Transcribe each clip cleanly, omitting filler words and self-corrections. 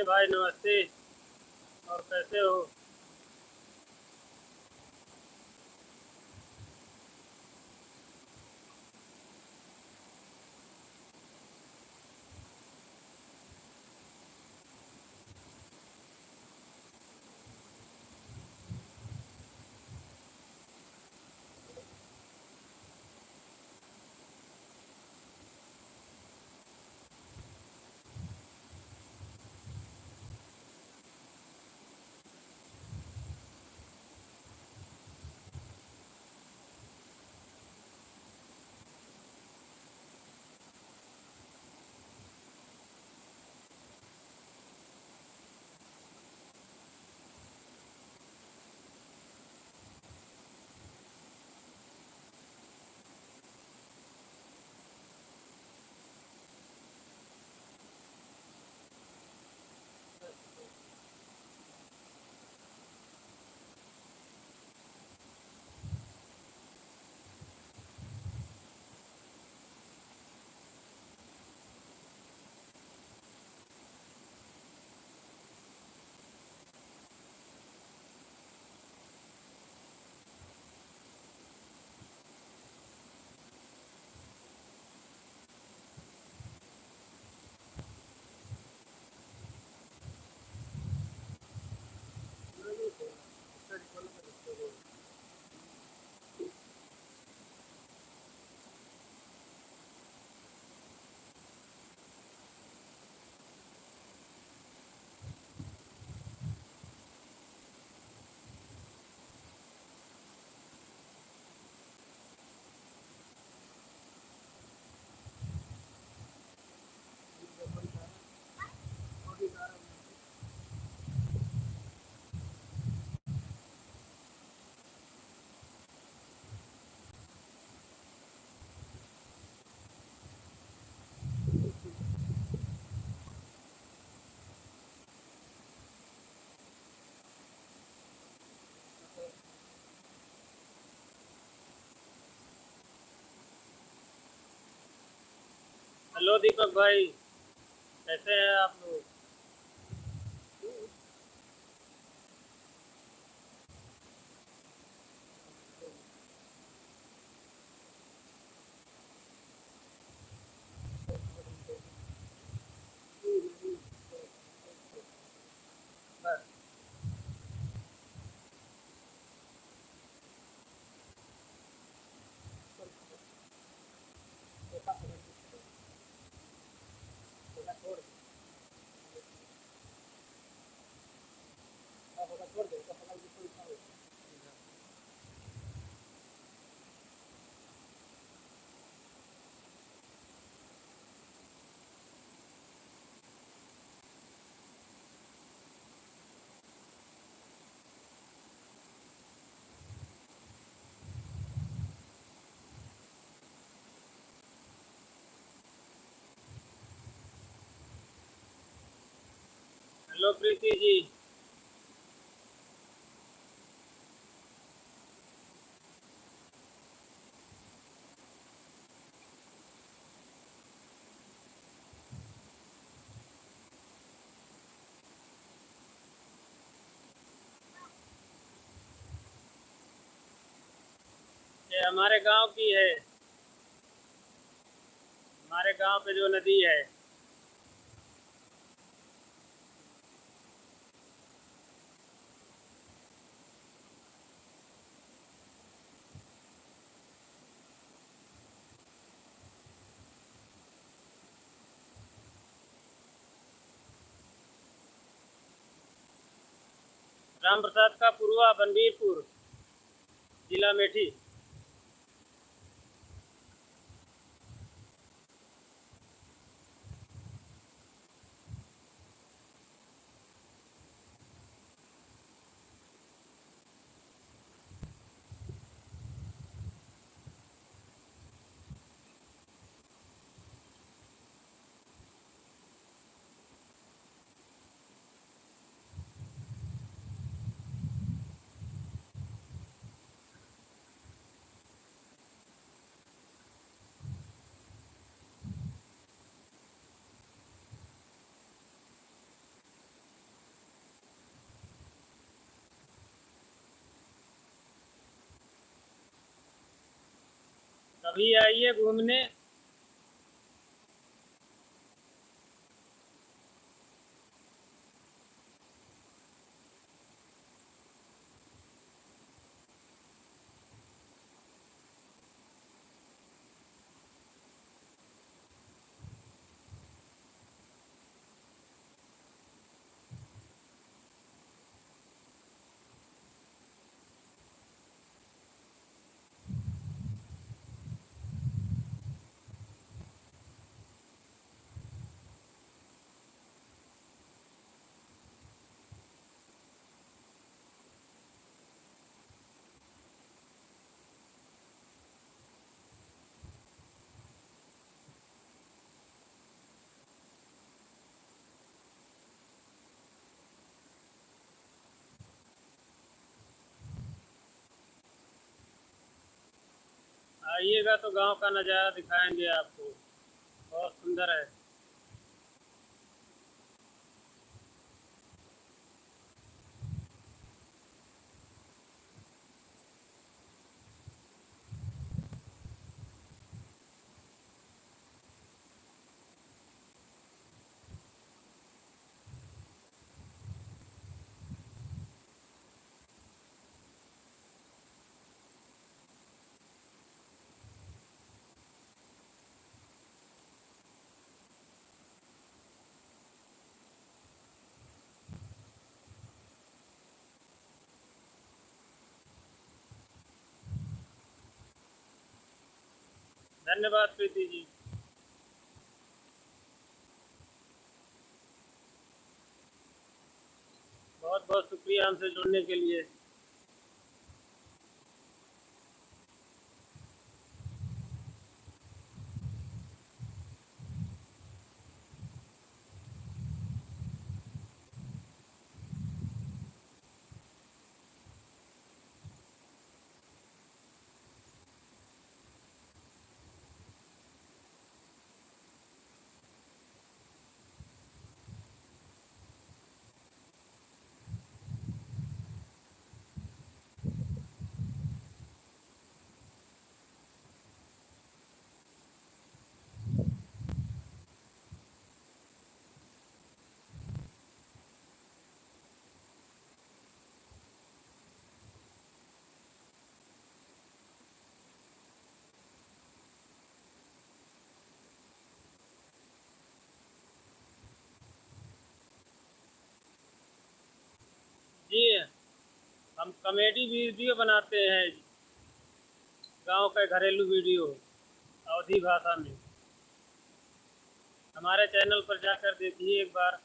नमस्ते भाई, नमस्ते। और कैसे हो? हेलो दीपक भाई, कैसे हैं आप लोग? बस। हेलो प्रीति जी। ये हमारे गांव की है। हमारे गांव पे जो नदी है। राम प्रसाद का पुरवा, बनबीरपुर, जिला मेठी। अभी आइए घूमने। आइएगा तो गांव का नज़ारा दिखाएंगे आपको। बहुत सुंदर है। धन्यवाद प्रीति जी। बहुत बहुत शुक्रिया हमसे जुड़ने के लिए। जी, हम कॉमेडी वीडियो बनाते हैं। गांव का घरेलू वीडियो अवधी भाषा में। हमारे चैनल पर जाकर देखिए एक बार।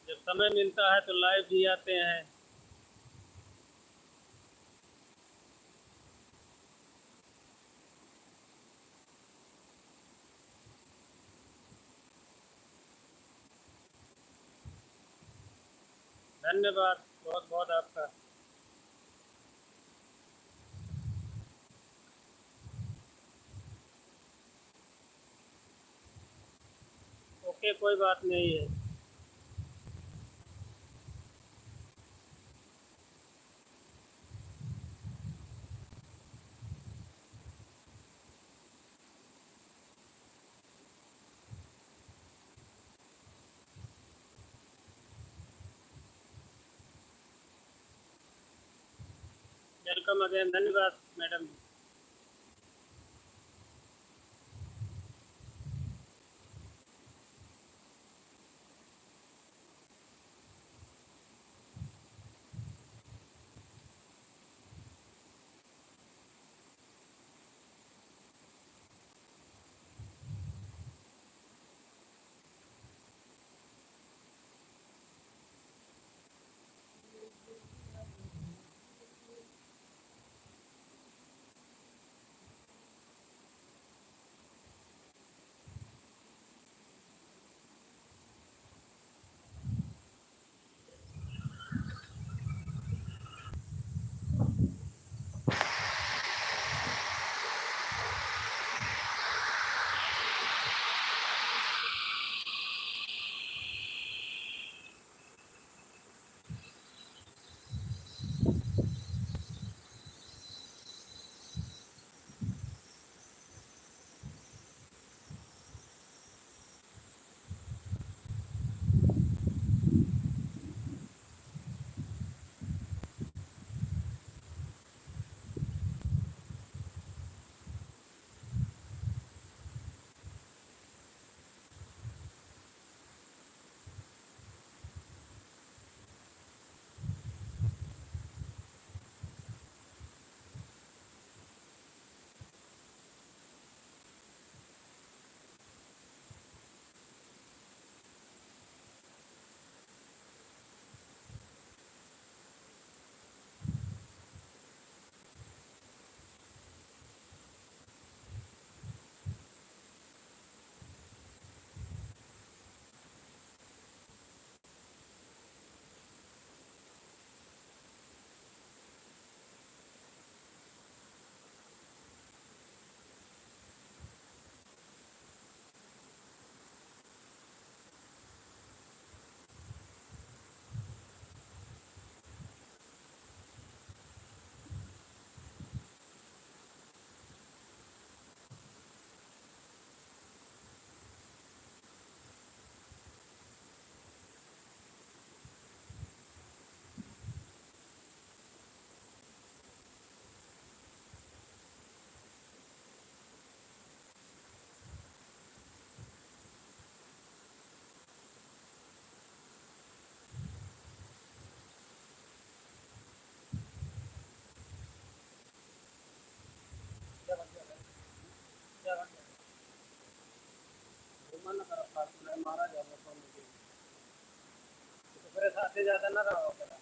जब समय मिलता है तो लाइव भी आते हैं। धन्यवाद बहुत बहुत आपका। ओके, कोई बात नहीं है। Welcome again. धन्यवाद मैडम। से ज्यादा ना रहा करा।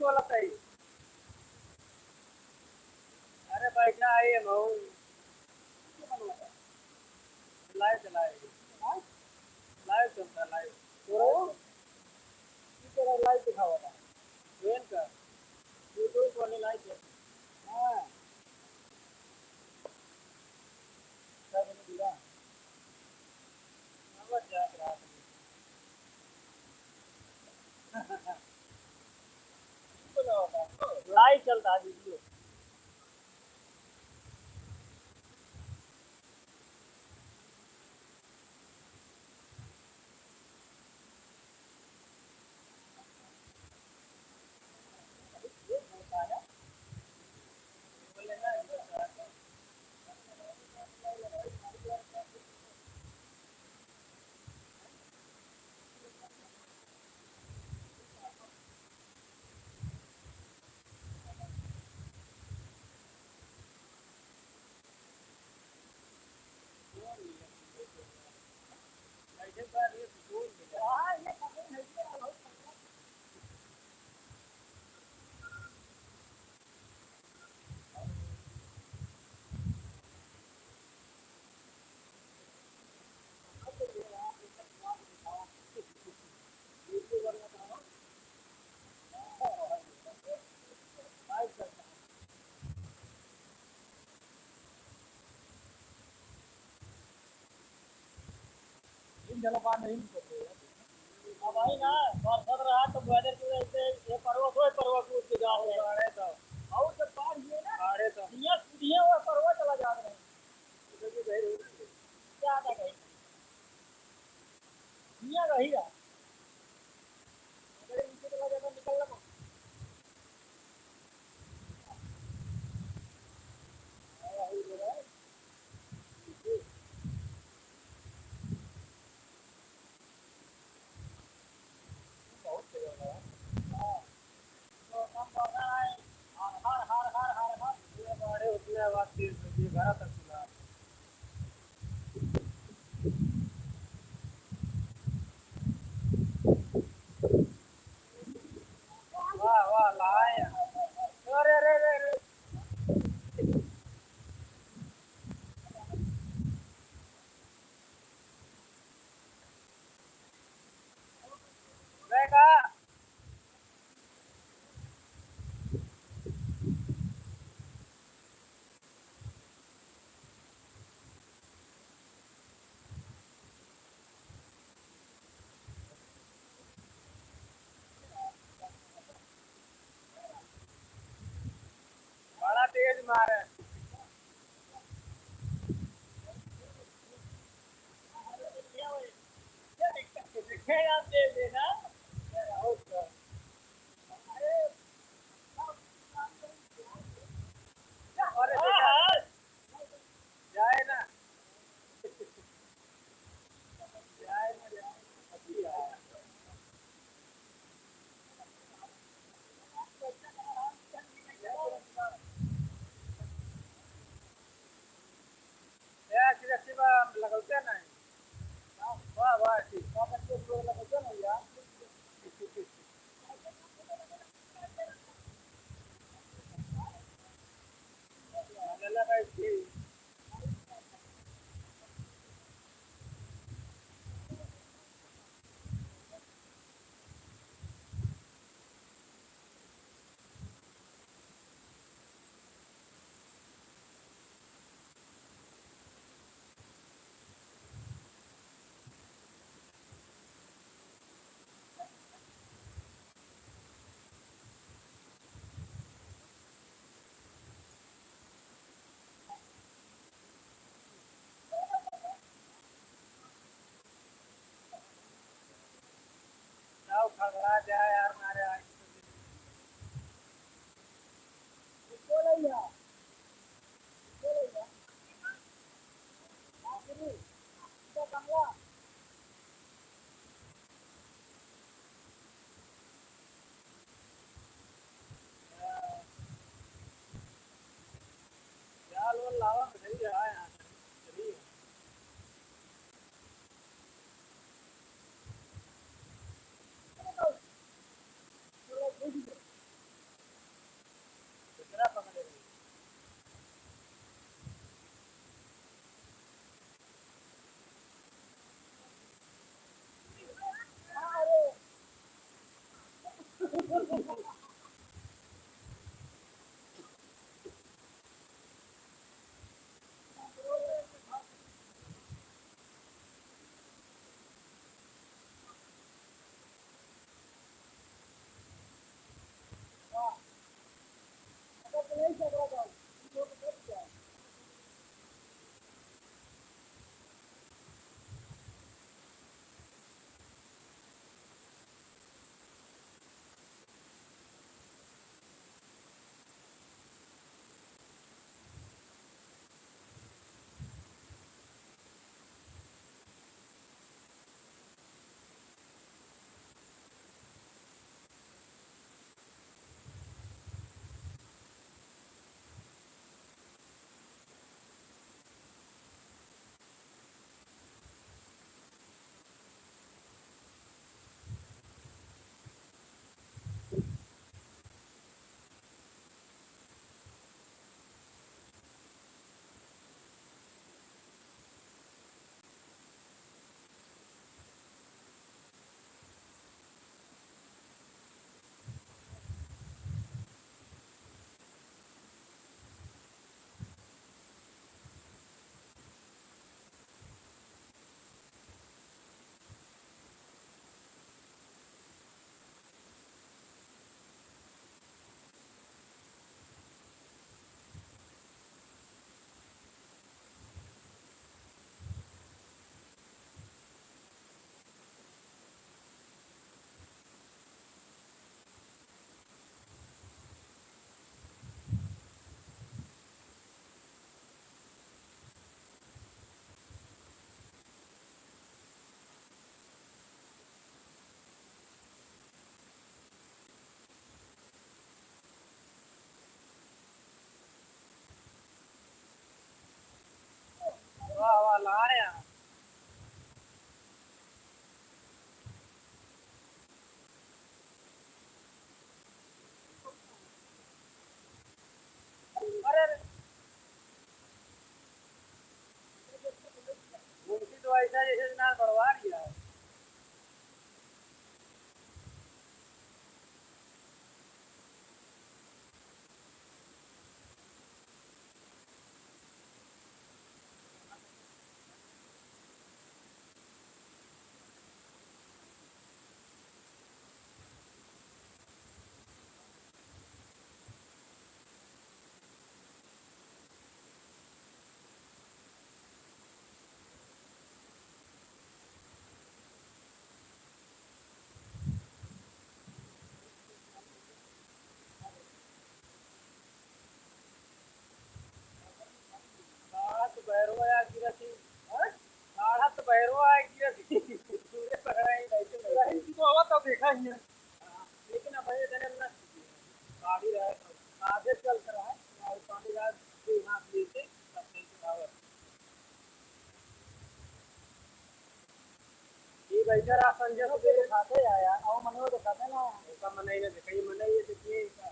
बोलत है। अरे भाई क्या है मऊ लाइव चलाए लाइव चलता है लाइव लाइव दिखावा था ट्रेन का यूट्यूब वाले लाइव चलता हाँ सब दिला आवाज जा रहा है लाइव चलता है वीडियो जलपान नहीं अब आई ना बरसत रहा तो वेदर की वजह से ये पर्वत हो पर्वत कूद के जा रहे हैं तो और जब बाढ़ हुई ना बाढ़े तो ये वो पर्वत चला जा रहे हैं क्या था कहीं दुनिया का ही है अगर नीचे चला जाता निकल लगा बहुत जगह है तो हम बोल रहा है हर ये बाढ़े उतने आवाज तेज ये घर तक सुना वाह वाह लाए अरे अरे अरे देखा बड़ा तेज मारे दिखेगा तेज देना अरे जाए ना जाए ना जाए या किसी बार लगौते नहीं वाह वाह ठीक वाह बच्चे लोग लगौते नहीं यार लला भाई ठीक संजय को दिखाते हैं यार, आओ मने को दिखाते ना, उसका मने ये दिखाई मने ये देखिए इसका,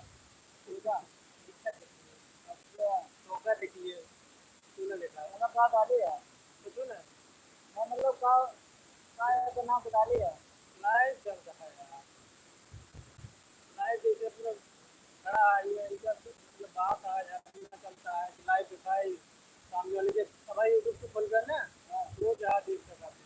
इसका दिक्कत देखिए, अच्छा टोका देखिए, तूने देखा मतलब का डाली है, तो तूने, मैं मतलब का नाम बता लिया, लाइव चल रहा है यार, लाइव जैसे पूरा खड़ा है ये इधर मतलब बात आ जाती है चलता है, लाइव दिखाई, सामने वाले के भाई यूट्यूब को खोल कर ना, वो जहाँ देख सकते हैं।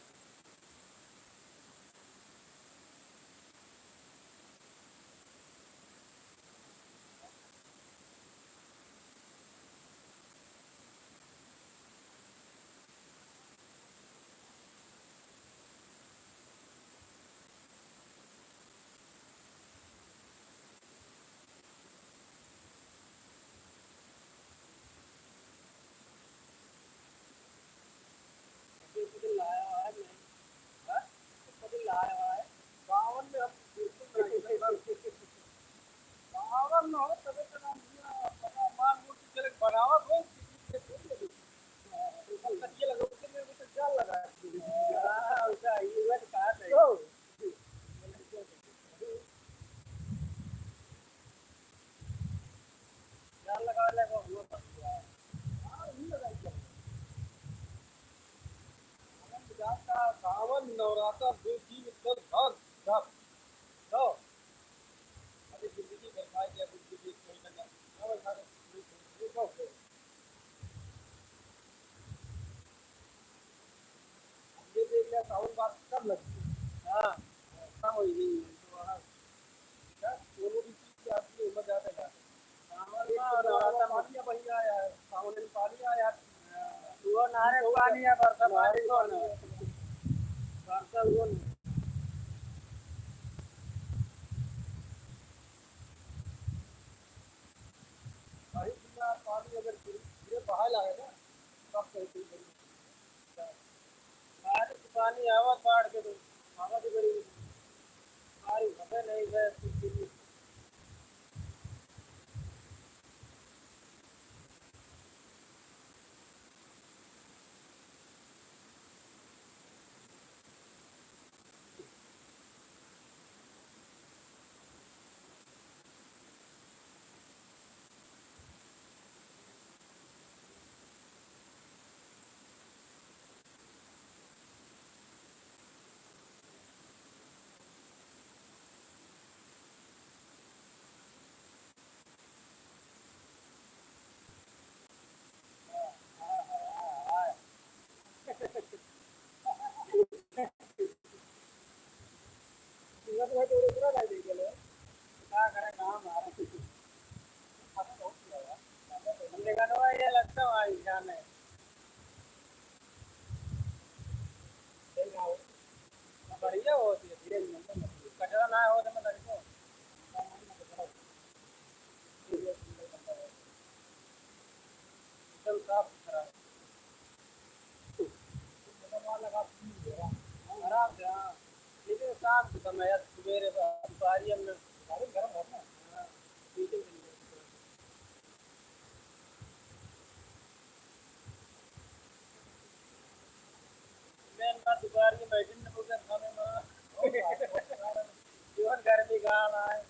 सावन नवरात्र देवी उत्तर घर घर तो अभी जिंदगी बर्बाद है जिंदगी कोई ना ना सारे देखो ये देख लिया सावन बात कब लगती है हां कम हुई नहीं तो हां दोनों भी चीज आती है मजा आता है सावन में नवरात्र पानी बही आया है सावन में पानी आया वो नारे पानी है बरसा पानी को बरसा वो भाई जितना पानी अगर गिरे बहा लागे ना तब सही बारिश पानी आवा बाढ़ के तो आवा तो बड़ी बारिश हमें नहीं है कुछ सीधा तो भाई पूरा ला दे गेले क्या करे काम आ रहा है हमने कहा ये लगता है भाई जाने बढ़िया होती है धीरे धीरे कचरा ना हो तो मैं लड़को एकदम साफ सुथरा आराम से हाँ लेकिन शाम के समय सवेरे दोपहरी हमने गर्म हो ना हाँ मीटिंग मेन बात दोपहर की बैठने में पूरे खाने में जीवन गर्मी गाना है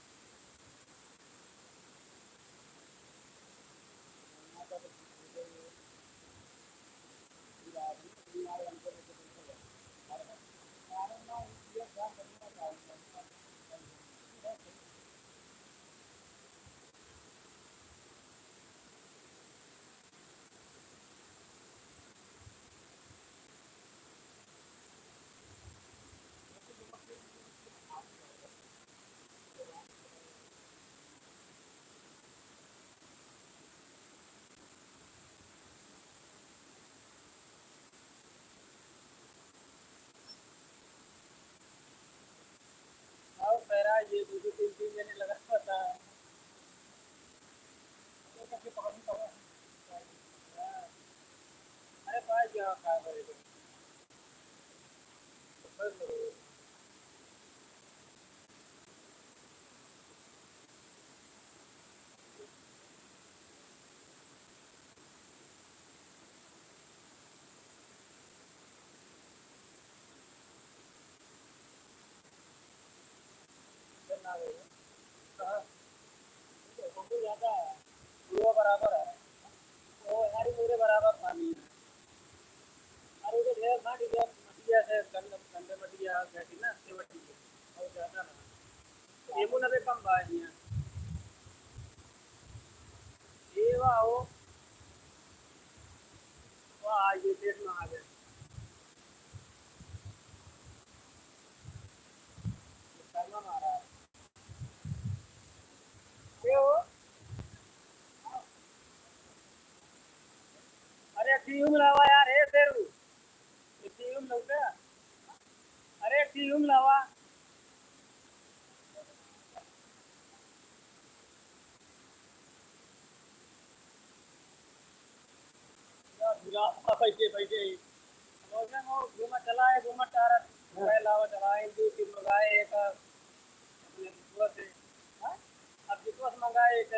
और पैरा ये दो दो तीन तीन महीने लगा पता है अरे भाई क्या खा रहे हो बराबर है वो हमारी पूरे बराबर पानी है अरे तो ढेर ना कि मटिया से गंदे गंदे मटिया बैठी ना से मटी है और ज्यादा ना ये मुना पे कम भाई है ये वाह ये पेट में आ गए शर्मा मारा है ये वो अरे टीम लावा यार हे तेरू टीम लौटा अरे टीम लावा पैसे पैसे घूमा चला है घूमा टार लावा चलाए दो तीन मंगाए एक अपने जितवा से हाँ? अब जितवा से मंगाए एक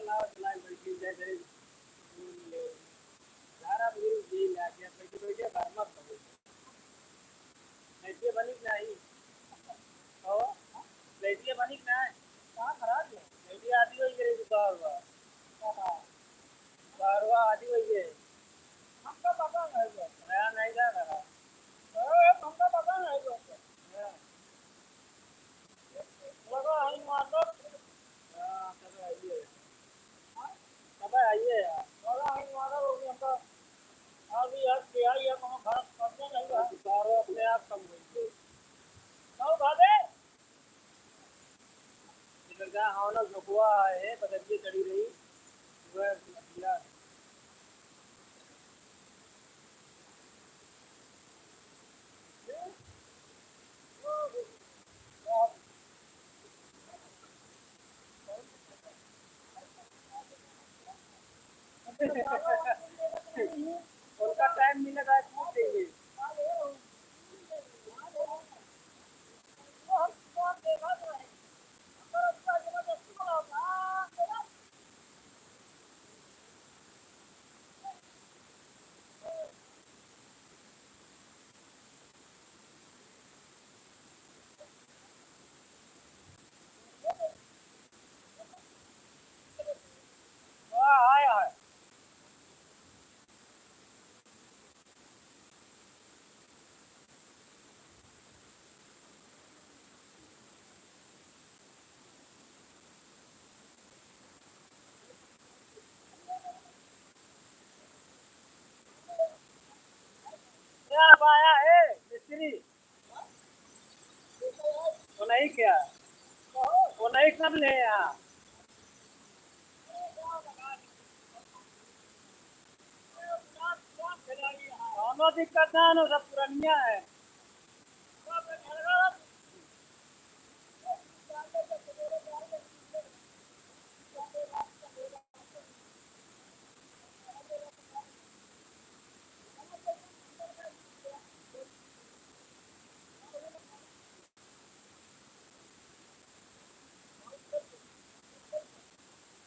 लावा चलाए बैठी जाए करे यार अब ये ला के पैसे पैसे घर मत करो ऐसे बनी नहीं तो वैसे बनी ना कहाँ खराब है वैसे आदि वही करे बारवा बारवा आदि वही है हमका पता नहीं है नया नहीं जा रहा हमका पता नहीं है लगा हम मारलो हाँ कब आइए कब आइए लगा हम मारा हो गया हमका अभी यार क्या ये हम खास करने नहीं है बारवा अपने आप कम हुई नौ भादे इधर का हाँ ना झुकवा है बदलिए चढ़ी रही वह मछलियाँ उनका टाइम मिलेगा पूछ देंगे हाँ आया है क्या अब आया है मिस्त्री वो नहीं क्या वो नहीं कब ले यहाँ दोनों दिक्कत है ना सब पुरानिया है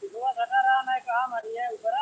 सिधवा घटा रहा मैं कहाँ मरी है ऊपर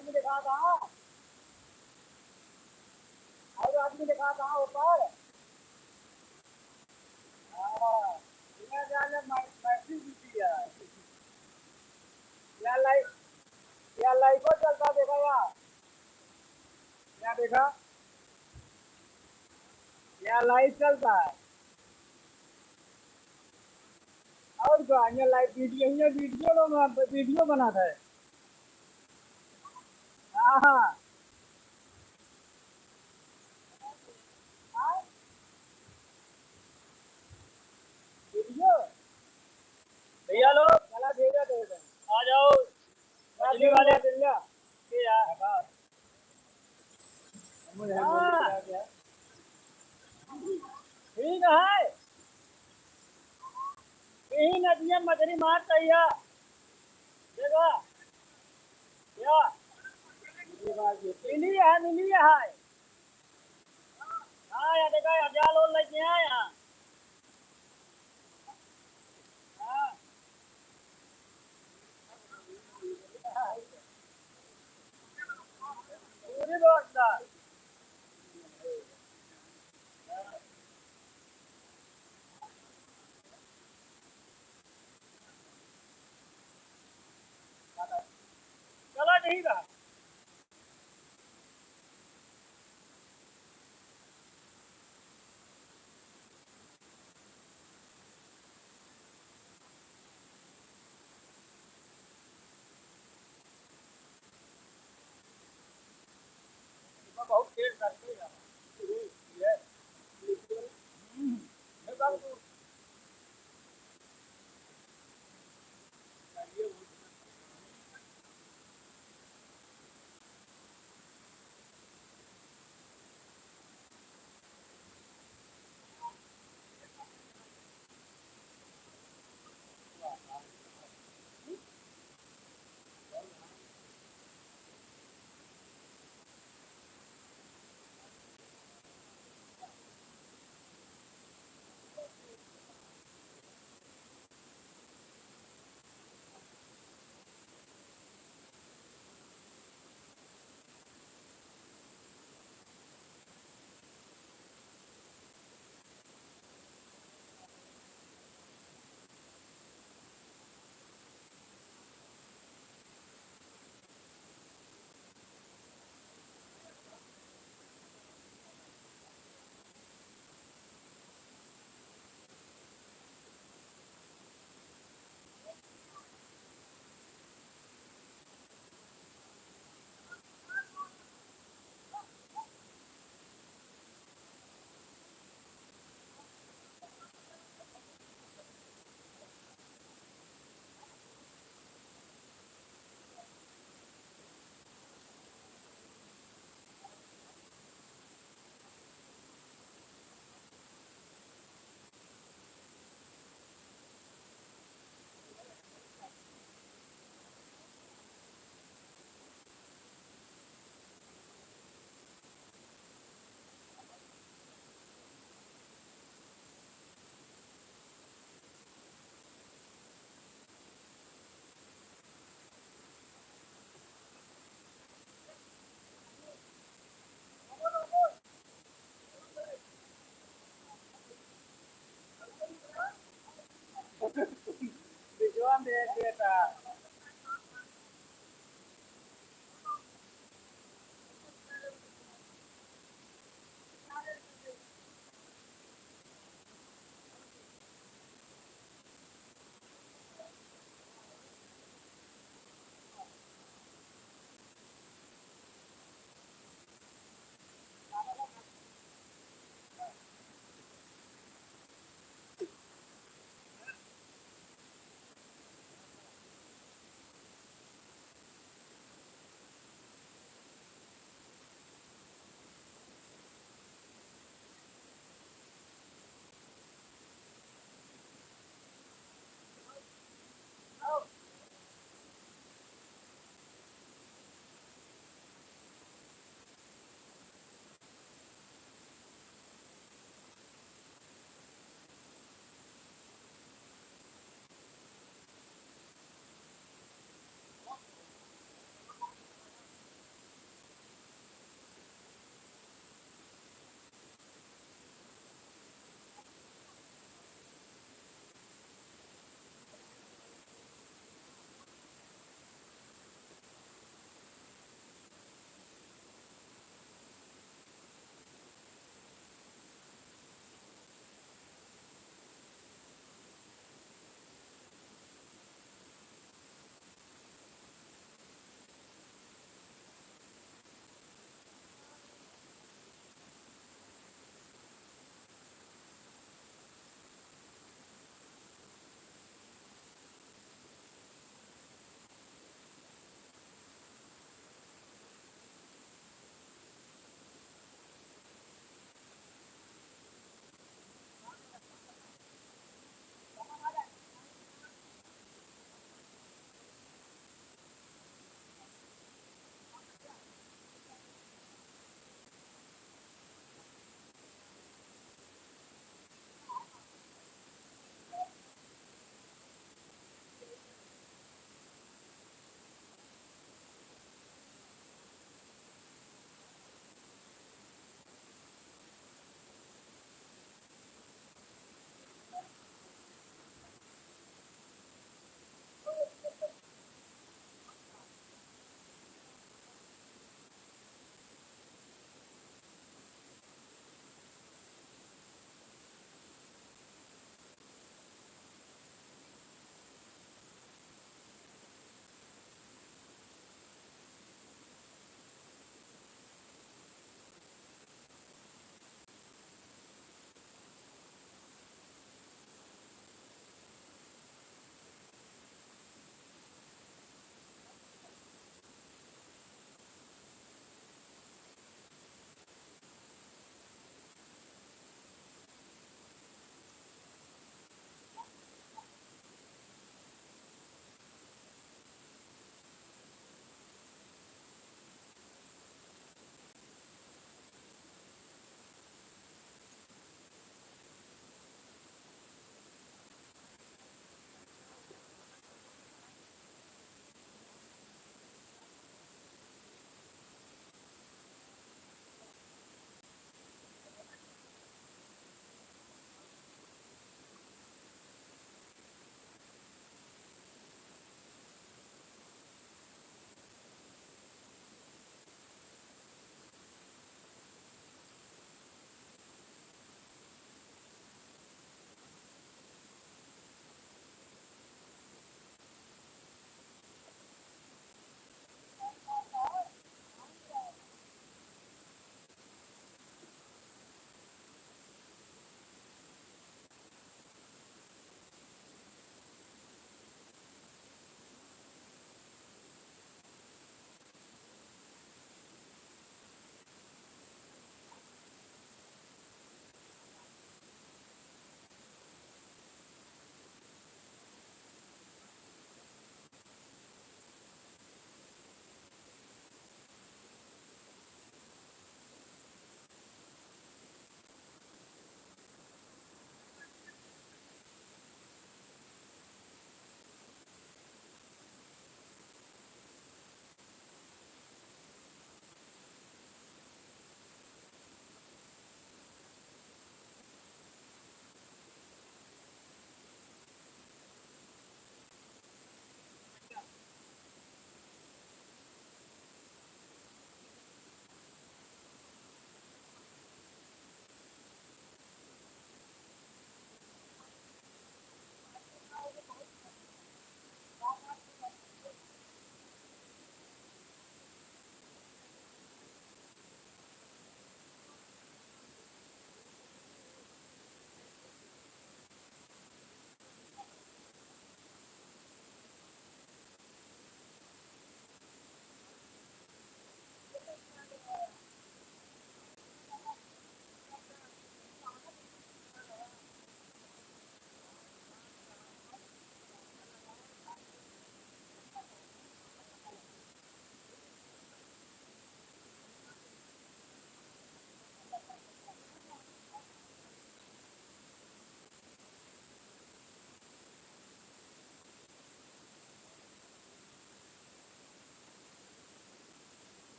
आदमी दिखा कहाँ, और आदमी दिखा कहाँ ऊपर। हाँ, ये जाने मैसेज दिया या लाइव चलता देखा या देखा या लाइव चलता है। और क्या ये लाइव वीडियो, ये वीडियो बना था। हाँ हाँ हाँ, वीडियो भैया लोग चला भेजा दे दे। आ जाओ मछली वाले दिल्ला ये यार। हाँ ठीक है, यही नदियाँ मछली मारता है या देखा या मिली है। हाँ या देखा या जाल और लगे हैं यहाँ। हाँ पूरी व्यवस्था। चलो ठीक है। बहुत देर करते हैं ये। मैं बाबू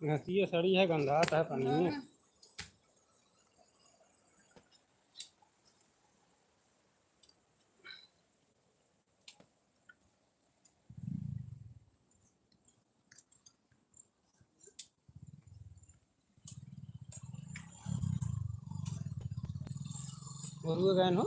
घसी ये सड़ी है, गंदा आता है पानी में। और गए हो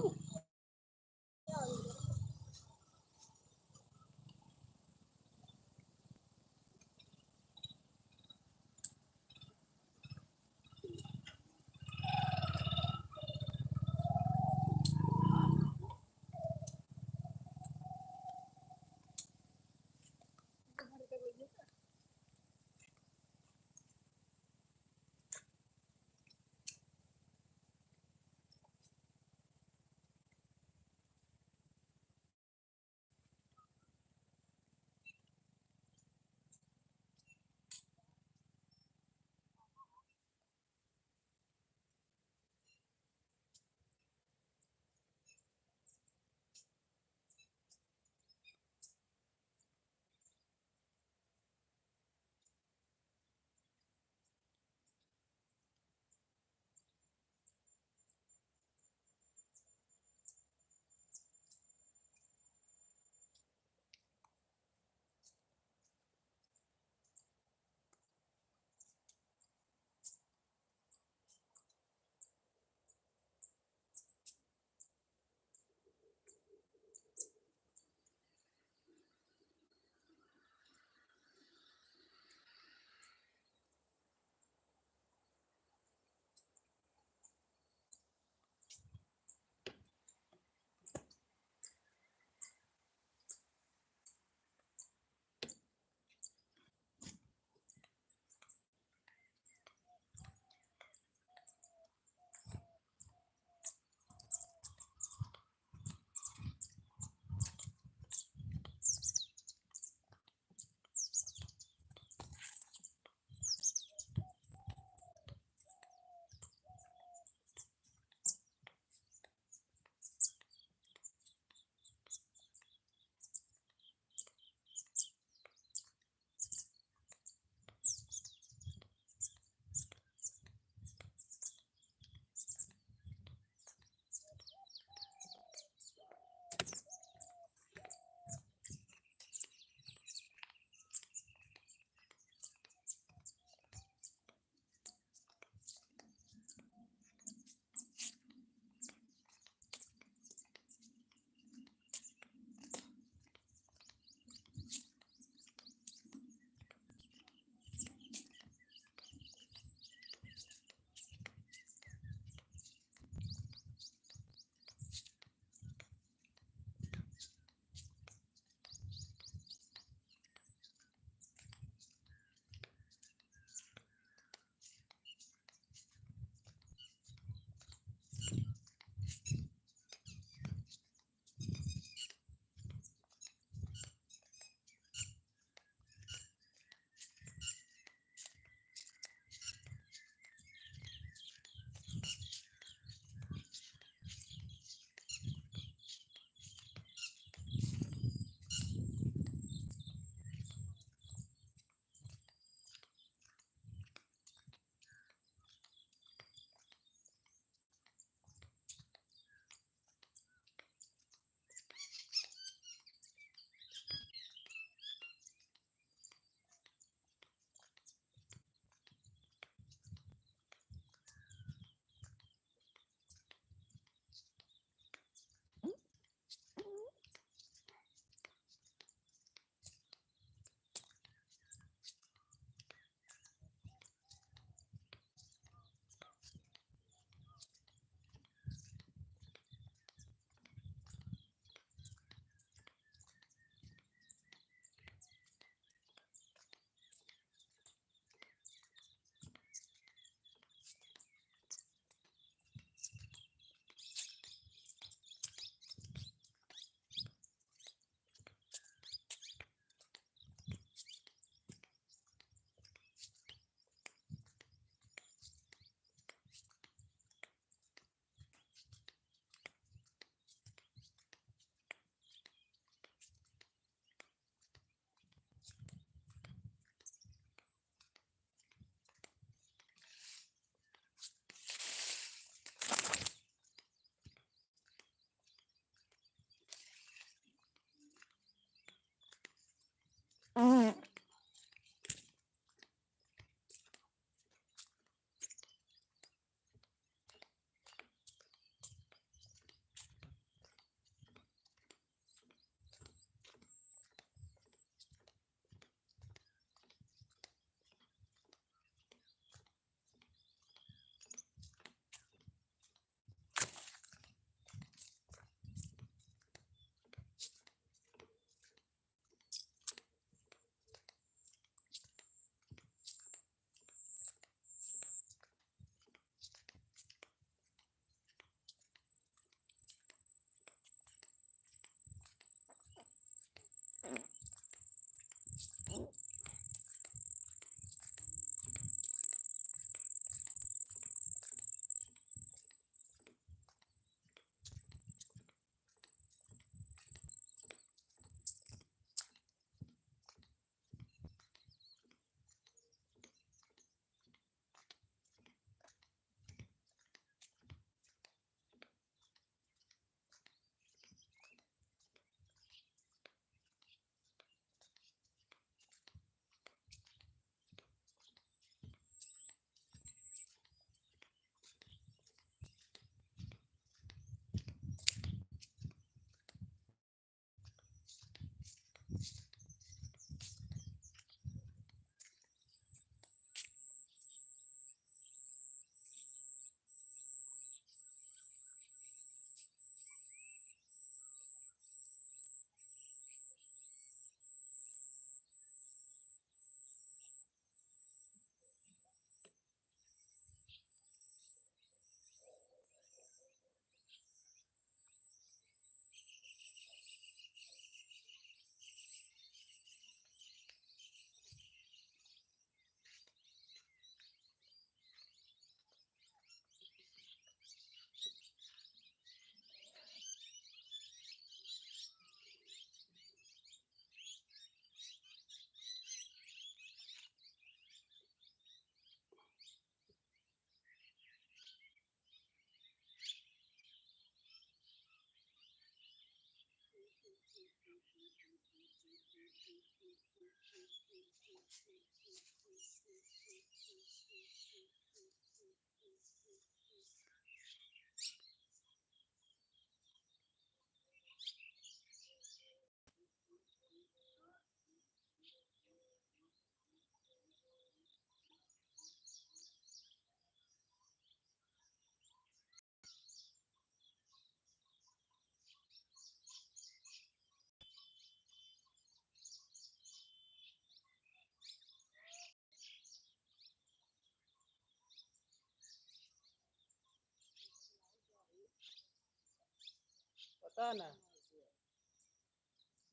पता ना।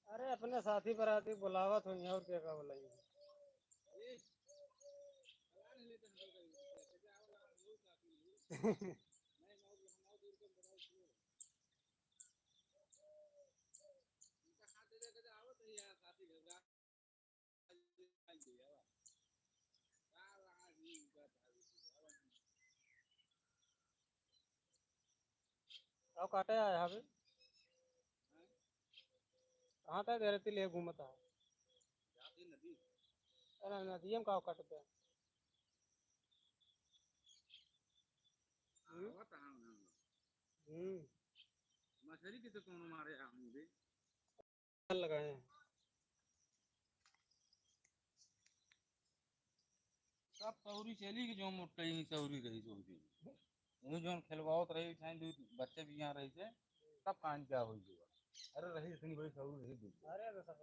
अरे अपने साथी बराती बुलावत हुई और क्या का बुलाई। अब काटे आया अभी कहाँ तक रेती ले घूमता है। अरे नदी में का काटते हैं। मछली की तो कौन मारे हम भी लगाए हैं। सब सौरी चली कि जो मोटे ही सौरी रही सौरी वो जो खेलवाओत रही छाइन दू बच्चे भी यहाँ रही थे सब कान क्या हो गया। अरे रही इतनी बड़ी सौरी रही दूर अरे तो सब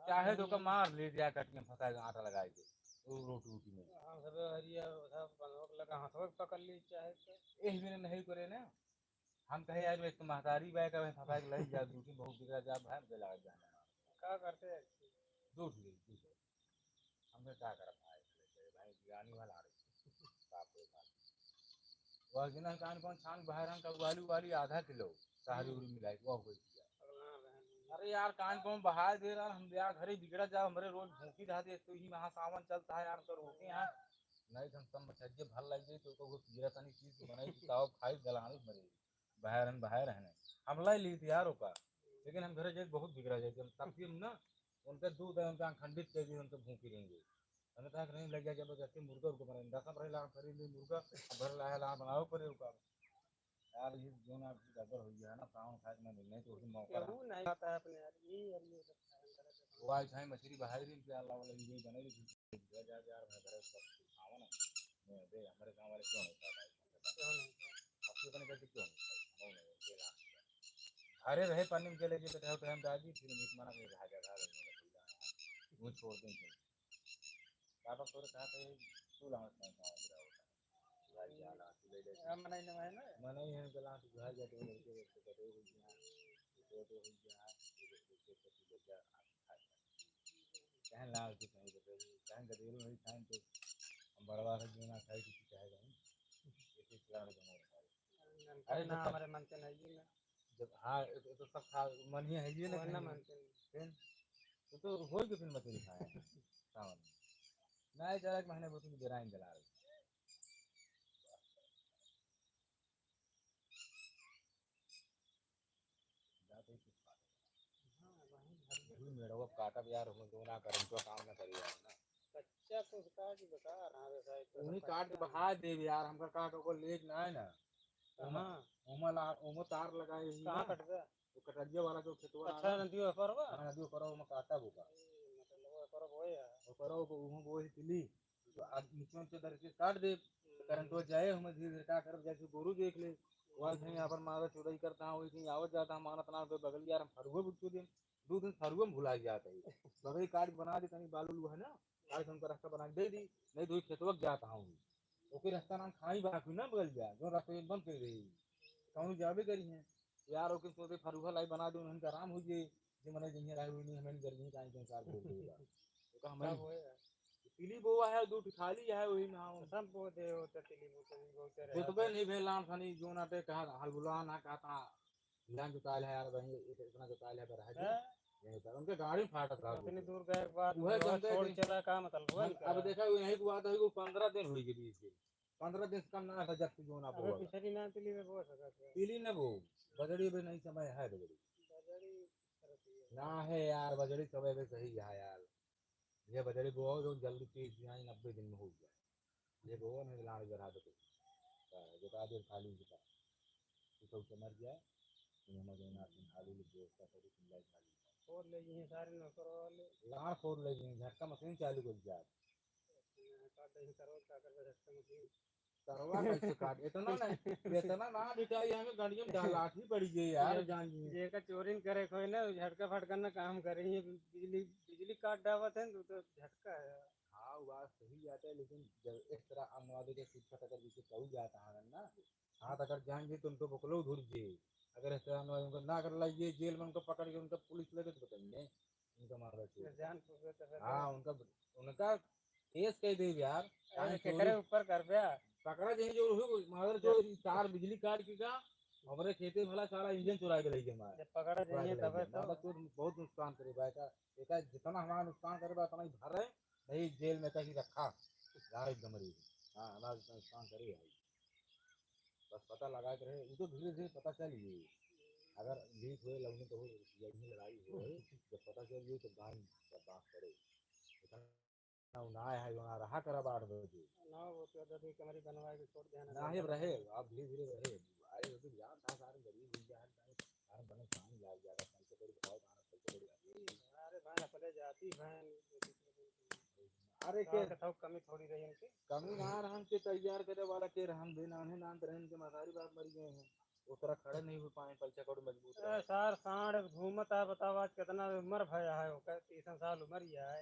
चाहे तो का मार ले दिया कट के फंसा के आटा लगाए थे वो रोटी रोटी में हम सब हरिया सब बनोक लगा हाथों में पकड़ ली चाहे तो एक भी नहीं करे ना। हम कहे यार एक तो महतारी बैग का फंसा के लई जा दूसरी बहुत बिगड़ा जा भाई मुझे लगा जाना क्या करते हैं। दूर गई हमने क्या करा भाई बिरयानी वाला आ रही बाप रे बाप वह गिना कान कौन छान बाहर हम का आलू वाली आधा किलो सारी उरी मिलाई वो हो गई। अरे यार कान कौन बहा दे रहा हम यार घरे बिगड़ा जाओ हमारे रोज भूखी रहती है तो ही वहाँ सावन चलता है यार तो रोके यहाँ नहीं हम सब मछली भल लग गई तो वो गिरा तनी चीज बनाई ताव खाई गलानी मरे बाहर रहने हम लाई ली थी यार ओका लेकिन हम घरे जाए बहुत बिगड़ा जाए हम तब ना उनके दूध है उनका खंडित कर दिए उनके भूखी रहेंगे हमें तक नहीं लग गया जबरदस्ती मुर्गा उनको बनाए दस रहे ला खरीद मुर्गा भर ला बनाओ पड़े उका यार ये जो ना गड़बड़ हो गया है ना काम खाए में मिलने तो उसी मौका केहू नहीं आता है अपने यार ये यार ये सब खाया करे तो वो आज है मछली बाहर ही क्या अल्लाह वाला ये बने रही जा यार मैं घर सब खावा ना मैं दे हमारे गांव वाले क्यों होता है क्यों नहीं आपके बने कहते क्यों नहीं नहीं केला अरे रहे पानी में चले गए तो हम दादी फिर मीट माना के रहा जाता वो छोड़ दें पापा को कहा था तू लाओ नहीं खाओ भाई जाला ले ले हम नहीं नवाए ना मने है गला से घर जाते हैं लड़के को कहते हो गया तो हो गया तो क्या कहन लाल के कहीं बताइए कहन गदेलो नहीं खाएं तो हम बड़वा है जो ना खाए किसी चाहेगा नहीं एक खिलाने का नहीं अरे ना हमारे मन से नहीं है जब हाँ तो सब खा मन ही है ये ना ना मानते नहीं तो हो गए फिर मछली खाए सावन नहीं चला एक महीने बहुत जरा जला रही जाते ही कुछ मेरा वो काटा भी यार हम जो ना करें तो काम ना करिए यार ना कच्चा कुछ काट बता रहा है साइड उन्हीं काट के बहा दे यार हमका काट को लेक ना है ना हां ओमा तार लगाए ही कहां ना कट गया वो कटरिया वाला जो खेतवा अच्छा नदी पर बा हां नदी पर ओमा काटा होगा मतलब वो पर होए है वो पर वो ही तिली तो आज नीचे से दर के काट दे करंट हो जाए हम धीरे धीरे का कर जैसे गोरू देख ले वहां से यहाँ पर मारा चुराई करता हूँ वैसे आवत जाता हूँ मानत ना तो बगल यार हम फरुआ बुझ दिन 2 दिन फरुआ में भुला जाता है बगल काट बना दे तनी बालू है ना आज हमको रास्ता बना दे दी नहीं तो खेतवा जाता हूँ ओके रास्ता नाम खाई बाकी ना बगल जा जो रास्ते बंद कर रही कहूँ जाबे करी है यार ओके सोचे फरुआ लाई बना दो उनका आराम हो जाए जो मैंने जहिया रही हुई नहीं हमें गर्मी का इंतजार बोल देगा तो कहा मैं पीली बोआ है दूध खाली है वही ना सब वो दे होते तिली बोलते रहे जोतबे नहीं भेल नाम खानी जो ना पे कहा हलबुला ना कहता लान जोताल है यार वही इतना जोताल है रह गया यही पर उनके गाड़ी फाटत रहा इतनी दूर गए के बाद वह जानते छोड़ हैं चला का मतलब हुआ अब देखा यही को बात है को 15 दिन हुई के बीच के 15 दिन से कम ना था जब जो ना अबे बोगा पिछली ना तिली में बहुत सकत है पीली न वो बजड़ी भी नहीं समय है बजड़ी बजड़ी तरफ ही ना है यार बजड़ी समय में सही है यार। ये बजड़ी बोओ जो जल्दी 30 दिन 90 दिन में हो गया। ये बोओ नहीं लाड़ जरा दो जो का देर खाली का तो मर गया। इन्होंने जो ना आलू ले व्यवस्था करी सिलाई खाली और ले ये सारे नौकर वाले लाड़ फोड़ ले झटका मशीन चालू कर दिया। काटे ही करो क्या कर सकते हैं। करवा कैसे काट इतना ना बेटा यहाँ गाड़ियों में लाठी पड़ी गई यार जान जी। ये का चोरी करे कोई ना झटका फटका ना काम करे ये बिजली बिजली काट डावत है तो झटका है। हाँ वो बात सही जाता है लेकिन जब इस तरह अनुवादों के शिक्षक अगर जिसे कहू जाता है ना हाथ अगर जाएंगे तो उनको पकड़ो धुर जे अगर इस तरह अनुवाद उनको ना कर लाइए जेल में उनको पकड़ के उनका पुलिस लगे तो बताइए उनका मार जान पूछे तो हाँ उनका उनका केस कह दे यार करे ऊपर कर दिया पकड़ा जाए जो मगर जो तार बिजली काट के का हमारे खेते भला सारा इंजन चुरा के लेके हमारे जब पकड़ा जाइए तब तो बहुत नुकसान करे भाई का एका जितना हमारा नुकसान करे उतना ही भर है नहीं जेल में कहीं रखा यार एकदम हाँ हमारा जितना नुकसान करे भाई बस पता लगा के रहे वो तो धीरे धीरे पता चल गई अगर लीक हुए लगने तो हो यही लड़ाई हो जब पता चल गई तो गान बर्दाश्त करे इतना ना है वहाँ रहा करा 8 बजे ना वो तो दादी कमरी बनवा के छोड़ देना ना ही रहे आप धीरे धीरे रहे अरे वो तो यार था सारे गरीब हो गया सारे बने पानी लाग जाएगा पैसे बड़ी बहुत आना पैसे बड़ी अरे भाई अपने जाती बहन अरे के तो कमी थोड़ी रही इनकी कमी ना रहन के तैयार करे वाला के रहन देना उन्हें नाम रहन के मसारी बाप मर गए हैं वो तरह खड़े नहीं हो पाए पैसा कौड़ मजबूत रहे सार सांड घूमत है बताओ आज कितना उम्र भया है वो 30 साल उम्र ही है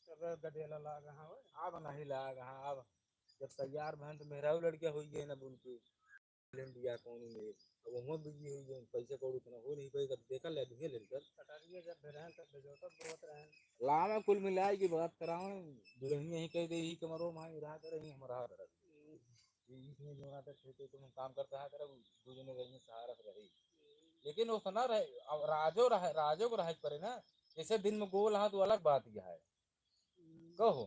तब गदेला लाग हाँ अब नहीं लाग हाँ अब जब तैयार बहन तो मेरा लड़कियां हुई गई ना उनकी इंडिया कौन में अब वो बिजी हुई गई पैसे कौड़ उतना हो नहीं पाएगा देखा ले दूंगे लेकर कटारिए जब रहन तब जो तो बहुत रहन लामा कुल मिलाए की बात कराऊं दुल्हन यही कह दे ही कमरो मां रहा करे ही हम रहा करे इसमें जो ना तक खेते तुम काम करता है करे दो जने रही सहारा से रही लेकिन वो सुना रहे अब राजो को रह पड़े ना जैसे दिन में गोल हाँ तो अलग बात यह है कहो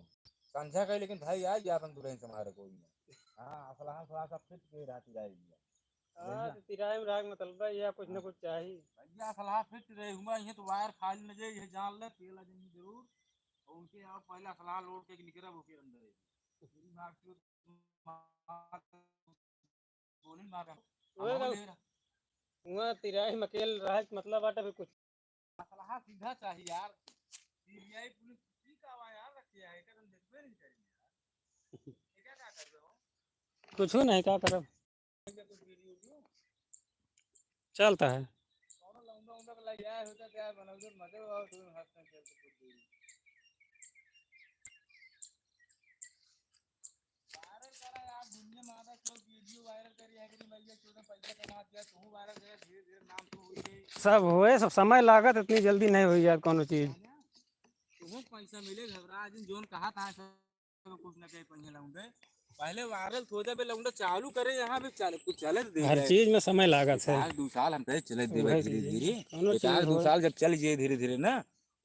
संझा कहे लेकिन भाई आज जातन दुल्हन तुम्हारे कोई नहीं हाँ असला थोड़ा सा फिट के रात जाएगी तिराए में राग मतलब या कुछ ना कुछ चाहिए भैया सलाह फिट रहे हुआ ये तो वायर खाली न जाए ये जान ले तेल जमी जरूर और उनके आप पहला सलाह लोड के निकला वो के अंदर है पूरी मार के गोली मार वहाँ तिराए में अकेले रहा मतलब आटा भी कुछ सलाह सीधा चाहिए यार सीबीआई पुलिस की का यार रखिए है कर हम देखबे नहीं करेंगे यार ये क्या कर रहे हो कुछ नहीं क्या करो चलता है सब हुए सब समय लागत इतनी जल्दी नहीं हुई यार कौन चीज पैसा मिले घबरा दिन जोन कहा था कुछ न कहीं पंजे लाऊंगे पहले वायरल थोड़ा पे लाऊंगा चालू करे यहाँ भी चले कुछ चले दे हर चीज में समय लागत है 2 साल हम कहे चले दे धीरे धीरे 2 साल जब चल जाए धीरे धीरे ना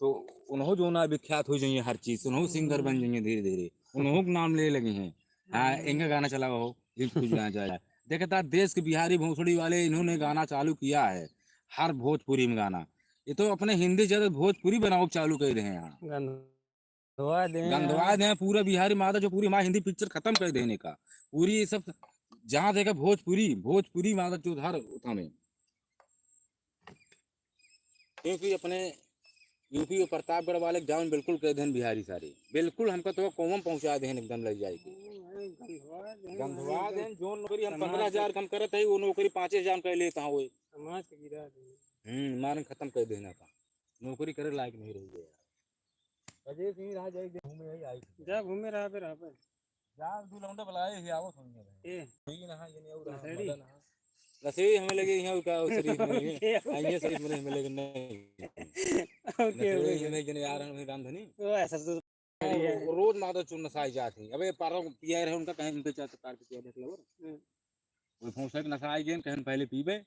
तो उन्हों जो ना विख्यात हो जाइए हर चीज उन्हों सिंगर बन जाइए धीरे धीरे उन्हों के नाम ले लगे हैं हाँ इनका गाना चला हो देखता देश के बिहारी भोसड़ी वाले इन्होंने गाना चालू किया है हर भोजपुरी में गाना ये तो अपने हिंदी जगह भोजपुरी बनाओ चालू कर रहे हैं यहाँ गंधवा दे पूरा बिहारी मादा जो पूरी माँ हिंदी पिक्चर खत्म कर देने का पूरी ये सब जहाँ देखा भोजपुरी मादा चौधार में क्योंकि अपने यूपी और प्रतापगढ़ वाले गाँव बिल्कुल कह दें बिहारी सारे बिल्कुल हमको तो कौम पहुँचा दें एकदम लग जाएगी गंधवा दें जो नौकरी हम 15,000 कम करते है वो नौकरी 5,000 कर लेता हूँ समाज के गिरा मारन खत्म कर देना का नौकरी करे लायक नहीं रही है अजय सिंह रहा जाए घूमे ही आई जा घूमे रहा पे जा दू लौंडा बुलाए ही आवत होंगे ए ठीक ना ये नहीं और मदन नसीब हमें लगे यहाँ का शरीर में आइए शरीर में हमें लगे नहीं ओके ये नहीं यार हम रामधनी ओ ऐसा तो रोज माता चुन नसाई जाती अबे पारो पिया रहे उनका कहीं उनके चाहते कार पिया देख लो वो भौंसा के नसाई गए कहन पहले पीबे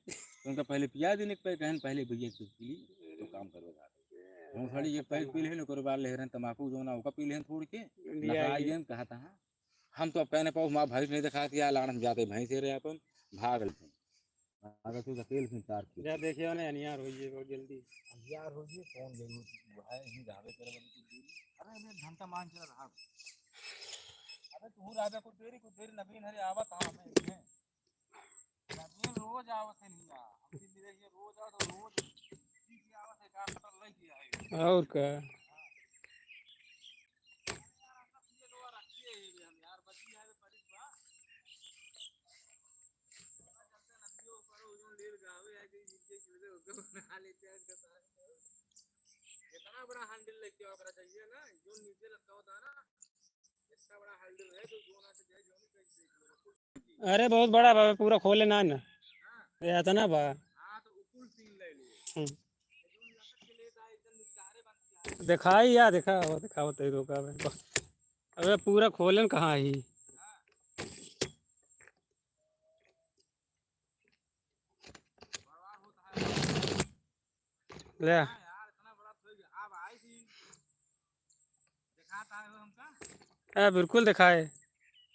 उनका पहले पिया देने पे कहन पहले भैया पी ली तो काम करवा भौंसड़ी ये पैक पी ले नो बार ले रहे तंबाकू जो ना उसका पी ले छोड़ के नसाई गए कहा था हम तो अब कहने पाओ माँ भैंस नहीं दिखा दिया लाड़ हम जाते भैंस रहे अपन भाग लेते आदत है तेल से चार के जा देखियो ने अनियार होइए बहुत जल्दी। यार हो जी कौन जरूर है ही जावे करे बड़ी कुछ दूरी अरे मैं घंटा मान चला रहा अबे तू राजा कुछ देरी नवीन हरे आवा कहां में है नवीन रोज आवत है नहीं हम भी मेरे ये रोज आ तो रोज की आवत है का पता लग गया है और का ये दो रखिए हम यार बची है पड़ी बा चलते नदियों पर उजोन लील गावे है कि जिसके चूजे उसको बना लेते हैं इतना बड़ा हैंडल लेके ओकरा चाहिए ना जो नीचे लटका होता है ना इतना बड़ा हैंडल है जो दोनों से जाए जो नहीं कहीं अरे बहुत बड़ा बा पूरा खोले ना ना हां ये इतना बा। हां तो फुल सीन ले लिए हम्म। जो लटक के ले जाए एकदम निकारे बन दिखाई या दिखा वो दिखाओ तेरी रोका में। अबे पूरा खोलन कहाँ ही हां बर्बाद होता है ले। हां यार इतना बड़ा तो अब आई थी दिखाता है हमका बिल्कुल दिखाए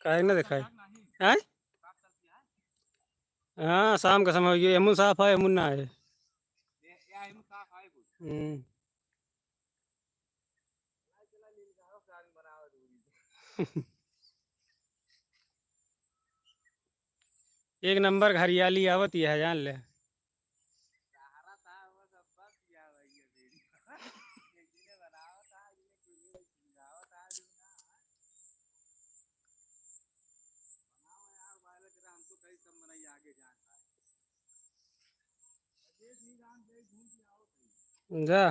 काहे ना दिखाए। नहीं हैं बात चलती है हाँ शाम का समय ये यमुन साफ है यमुन ना है। ये या हम साफ है कुछ हम्म। चला लील गाओ गाड़ी बनावे दूरी एक नंबर हरियाली आवत है जान ले। सहारा था वो सब बस किया भैया तेरी जिन्हें बनावा था जिन्हें कुली गावा था जो ना बनाओ यार वाले तेरा हमको कई सब बनाई आगे जान पाए ये भी जान दे घूम के आओ जा